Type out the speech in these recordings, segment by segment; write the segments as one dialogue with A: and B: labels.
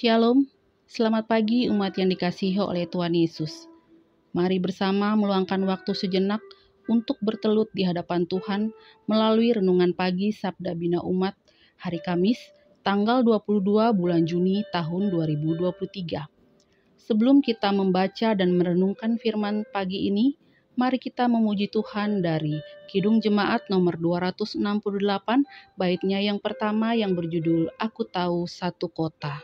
A: Shalom, selamat pagi umat yang dikasihi oleh Tuhan Yesus. Mari bersama meluangkan waktu sejenak untuk bertelut di hadapan Tuhan melalui renungan pagi Sabda Bina Umat hari Kamis, tanggal 22 bulan Juni tahun 2023. Sebelum kita membaca dan merenungkan firman pagi ini, mari kita memuji Tuhan dari Kidung Jemaat nomor 268, baitnya yang pertama yang berjudul Aku Tahu Satu Kota.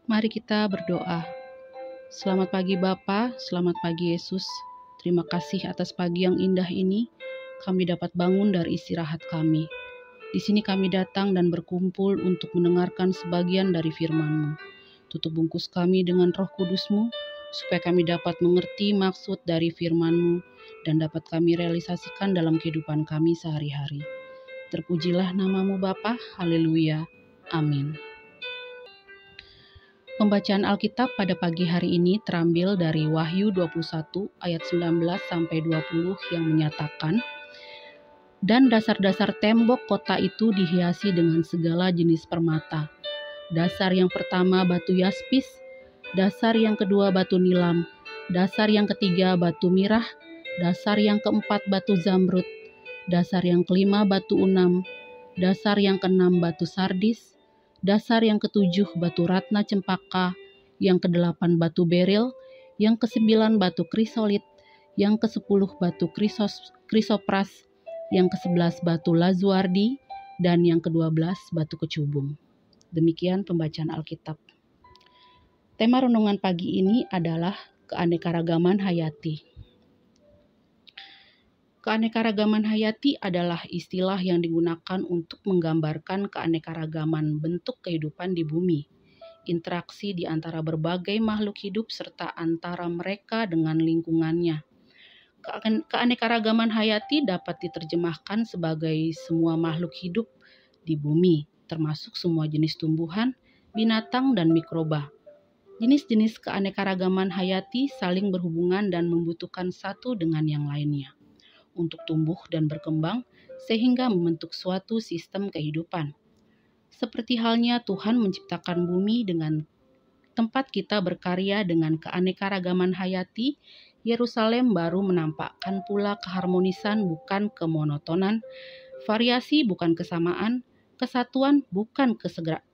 A: Mari kita berdoa. Selamat pagi Bapa, selamat pagi Yesus. Terima kasih atas pagi yang indah ini. Kami dapat bangun dari istirahat kami. Di sini kami datang dan berkumpul untuk mendengarkan sebagian dari firman-Mu. Tutup bungkus kami dengan Roh Kudus-Mu, supaya kami dapat mengerti maksud dari firman-Mu dan dapat kami realisasikan dalam kehidupan kami sehari-hari. Terpujilah nama-Mu Bapa, haleluya, amin. Pembacaan Alkitab pada pagi hari ini terambil dari Wahyu 21 ayat 19 sampai 20 yang menyatakan, "Dan dasar-dasar tembok kota itu dihiasi dengan segala jenis permata. Dasar yang pertama batu yaspis, dasar yang kedua batu nilam, dasar yang ketiga batu mirah, dasar yang keempat batu zamrud, dasar yang kelima batu unam, dasar yang keenam batu sardis, dasar yang ketujuh batu ratna cempaka, yang kedelapan batu beril, yang kesembilan batu krisolit, yang kesepuluh batu krisopras, yang ke-11 batu lazuardi, dan yang ke-12 batu kecubung." Demikian pembacaan Alkitab. Tema renungan pagi ini adalah keanekaragaman hayati. Keanekaragaman hayati adalah istilah yang digunakan untuk menggambarkan keanekaragaman bentuk kehidupan di bumi, interaksi di antara berbagai makhluk hidup serta antara mereka dengan lingkungannya. Keanekaragaman hayati dapat diterjemahkan sebagai semua makhluk hidup di bumi, termasuk semua jenis tumbuhan, binatang, dan mikroba. Jenis-jenis keanekaragaman hayati saling berhubungan dan membutuhkan satu dengan yang lainnya untuk tumbuh dan berkembang sehingga membentuk suatu sistem kehidupan. Seperti halnya Tuhan menciptakan bumi dengan tempat kita berkarya dengan keanekaragaman hayati, Yerusalem baru menampakkan pula keharmonisan bukan kemonotonan, variasi bukan kesamaan, kesatuan bukan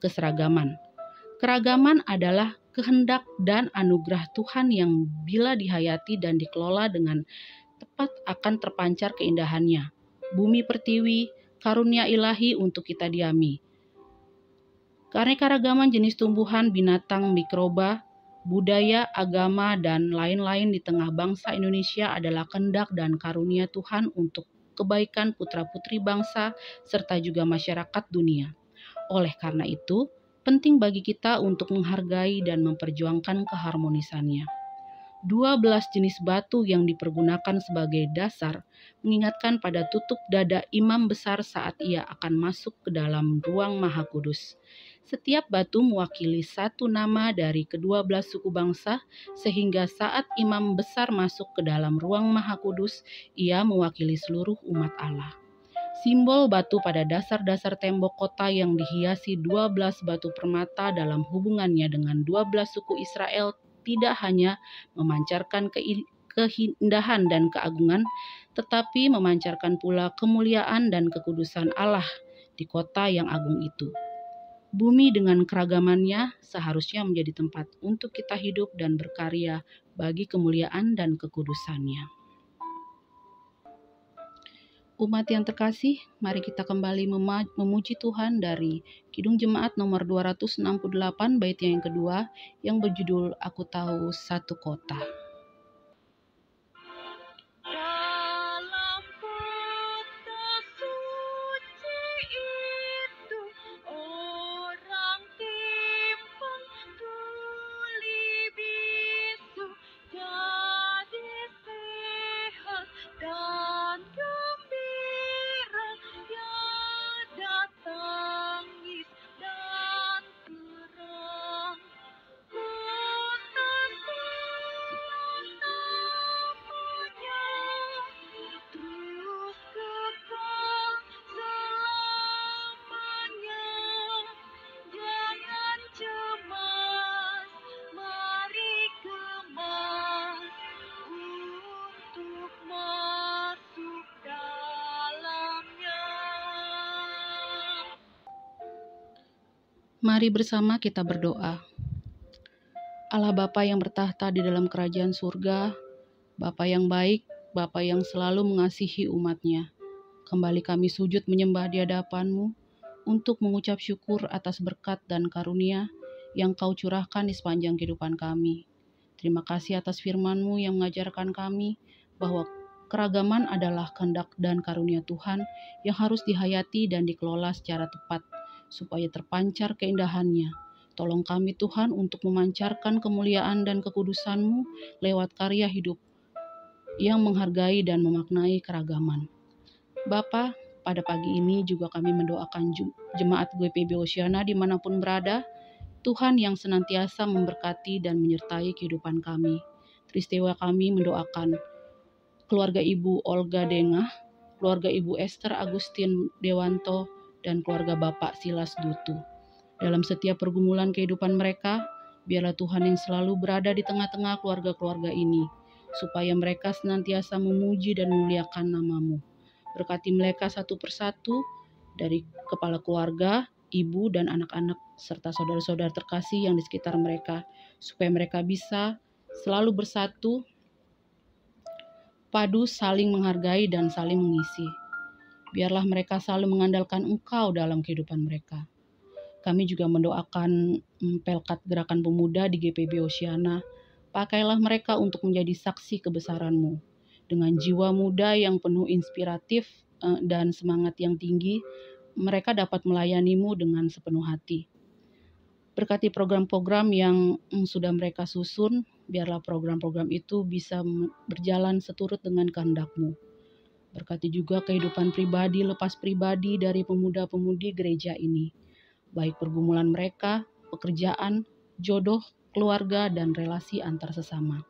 A: keseragaman. Keragaman adalah kehendak dan anugerah Tuhan yang bila dihayati dan dikelola dengan tepat akan terpancar keindahannya. Bumi pertiwi, karunia ilahi untuk kita diami. Keanekaragaman jenis tumbuhan, binatang, mikroba, budaya, agama, dan lain-lain di tengah bangsa Indonesia adalah kehendak dan karunia Tuhan untuk kebaikan putra-putri bangsa serta juga masyarakat dunia. Oleh karena itu, penting bagi kita untuk menghargai dan memperjuangkan keharmonisannya. 12 jenis batu yang dipergunakan sebagai dasar mengingatkan pada tutup dada imam besar saat ia akan masuk ke dalam ruang Maha Kudus. Setiap batu mewakili satu nama dari ke-12 suku bangsa, sehingga saat imam besar masuk ke dalam ruang Maha Kudus, ia mewakili seluruh umat Allah. Simbol batu pada dasar-dasar tembok kota yang dihiasi 12 batu permata dalam hubungannya dengan 12 suku Israel tidak hanya memancarkan keindahan dan keagungan, tetapi memancarkan pula kemuliaan dan kekudusan Allah di kota yang agung itu. Bumi dengan keragamannya seharusnya menjadi tempat untuk kita hidup dan berkarya bagi kemuliaan dan kekudusannya. Umat yang terkasih, mari kita kembali memuji Tuhan dari Kidung Jemaat nomor 268 bait yang kedua yang berjudul Aku Tahu Satu Kota. Mari bersama kita berdoa. Allah Bapa yang bertahta di dalam kerajaan surga, Bapa yang baik, Bapa yang selalu mengasihi umat-Nya. Kembali kami sujud menyembah di hadapan-Mu untuk mengucap syukur atas berkat dan karunia yang Kau curahkan di sepanjang kehidupan kami. Terima kasih atas firman-Mu yang mengajarkan kami bahwa keragaman adalah kehendak dan karunia Tuhan yang harus dihayati dan dikelola secara tepat, supaya terpancar keindahannya. Tolong kami Tuhan untuk memancarkan kemuliaan dan kekudusan-Mu lewat karya hidup yang menghargai dan memaknai keragaman. Bapa, pada pagi ini juga kami mendoakan jemaat GPB Oceana dimanapun berada, Tuhan yang senantiasa memberkati dan menyertai kehidupan kami. Teristiwa kami mendoakan keluarga Ibu Olga Dengah, keluarga Ibu Esther Agustin Dewanto, dan keluarga Bapak Silas Dutu. Dalam setiap pergumulan kehidupan mereka, biarlah Tuhan yang selalu berada di tengah-tengah keluarga-keluarga ini, supaya mereka senantiasa memuji dan memuliakan nama-Mu. Berkati mereka satu persatu, dari kepala keluarga, ibu dan anak-anak, serta saudara-saudara terkasih yang di sekitar mereka, supaya mereka bisa selalu bersatu, padu, saling menghargai dan saling mengisi. Biarlah mereka selalu mengandalkan Engkau dalam kehidupan mereka. Kami juga mendoakan Pelkat Gerakan Pemuda di GPB Oceana. Pakailah mereka untuk menjadi saksi kebesaran-Mu. Dengan jiwa muda yang penuh inspiratif dan semangat yang tinggi, mereka dapat melayani-Mu dengan sepenuh hati. Berkati program-program yang sudah mereka susun, biarlah program-program itu bisa berjalan seturut dengan kehendak-Mu. Berkati juga kehidupan pribadi lepas pribadi dari pemuda-pemudi gereja ini, baik pergumulan mereka, pekerjaan, jodoh, keluarga, dan relasi antar sesama.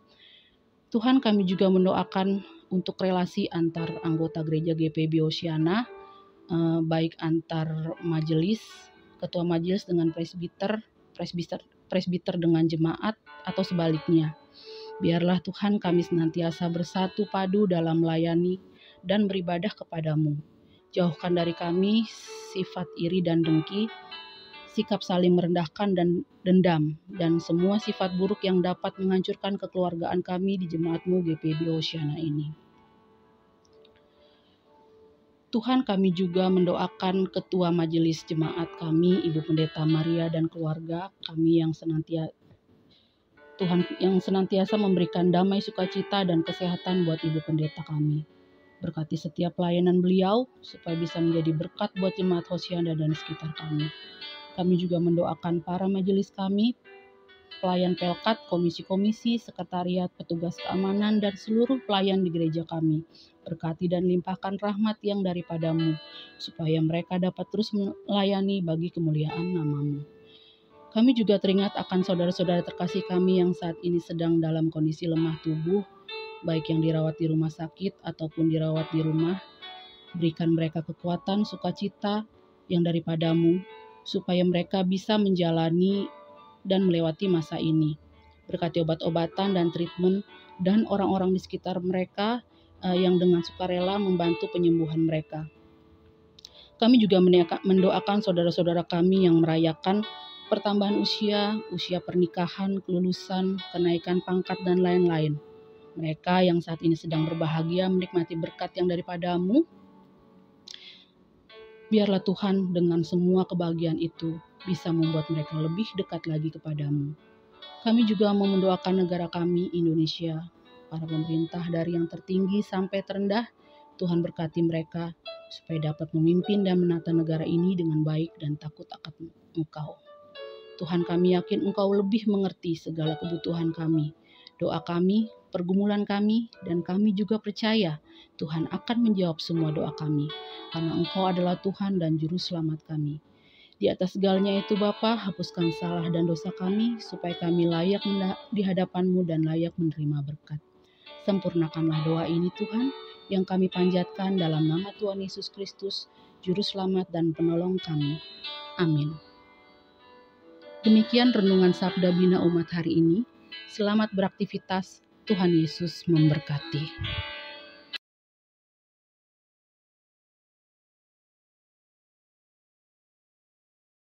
A: Tuhan, kami juga mendoakan untuk relasi antar anggota gereja GPB Oceana, baik antar majelis, ketua majelis dengan presbiter dengan jemaat, atau sebaliknya. Biarlah Tuhan kami senantiasa bersatu padu dalam melayani dan beribadah kepadamu. Jauhkan dari kami sifat iri dan dengki, sikap saling merendahkan dan dendam, dan semua sifat buruk yang dapat menghancurkan kekeluargaan kami di jemaat-Mu GPB Oceana ini. Tuhan, kami juga mendoakan ketua majelis jemaat kami, Ibu Pendeta Maria dan keluarga kami yang senantiasa memberikan damai, sukacita, dan kesehatan buat Ibu Pendeta kami. Berkati setiap pelayanan beliau, supaya bisa menjadi berkat buat jemaat Hosiana dan sekitar kami. Kami juga mendoakan para majelis kami, pelayan Pelkat, komisi-komisi, sekretariat, petugas keamanan, dan seluruh pelayan di gereja kami. Berkati dan limpahkan rahmat yang daripada-Mu, supaya mereka dapat terus melayani bagi kemuliaan nama-Mu. Kami juga teringat akan saudara-saudara terkasih kami yang saat ini sedang dalam kondisi lemah tubuh, baik yang dirawat di rumah sakit ataupun dirawat di rumah. Berikan mereka kekuatan, sukacita yang daripada-Mu, supaya mereka bisa menjalani dan melewati masa ini. Berkati obat-obatan dan treatment dan orang-orang di sekitar mereka yang dengan sukarela membantu penyembuhan mereka. Kami juga mendoakan saudara-saudara kami yang merayakan pertambahan usia, usia pernikahan, kelulusan, kenaikan pangkat, dan lain-lain. Mereka yang saat ini sedang berbahagia menikmati berkat yang daripadamu. Biarlah Tuhan dengan semua kebahagiaan itu bisa membuat mereka lebih dekat lagi kepadamu. Kami juga mau mendoakan negara kami, Indonesia, para pemerintah dari yang tertinggi sampai terendah. Tuhan berkati mereka supaya dapat memimpin dan menata negara ini dengan baik dan takut akan Engkau. Tuhan, kami yakin Engkau lebih mengerti segala kebutuhan kami, doa kami, pergumulan kami, dan kami juga percaya Tuhan akan menjawab semua doa kami, karena Engkau adalah Tuhan dan Juru Selamat kami. Di atas segalanya itu Bapa, hapuskan salah dan dosa kami, supaya kami layak di hadapan-Mu dan layak menerima berkat. Sempurnakanlah doa ini Tuhan, yang kami panjatkan dalam nama Tuhan Yesus Kristus, Juru Selamat dan Penolong kami. Amin. Demikian renungan Sabda Bina Umat hari ini. Selamat beraktivitas, Tuhan Yesus memberkati.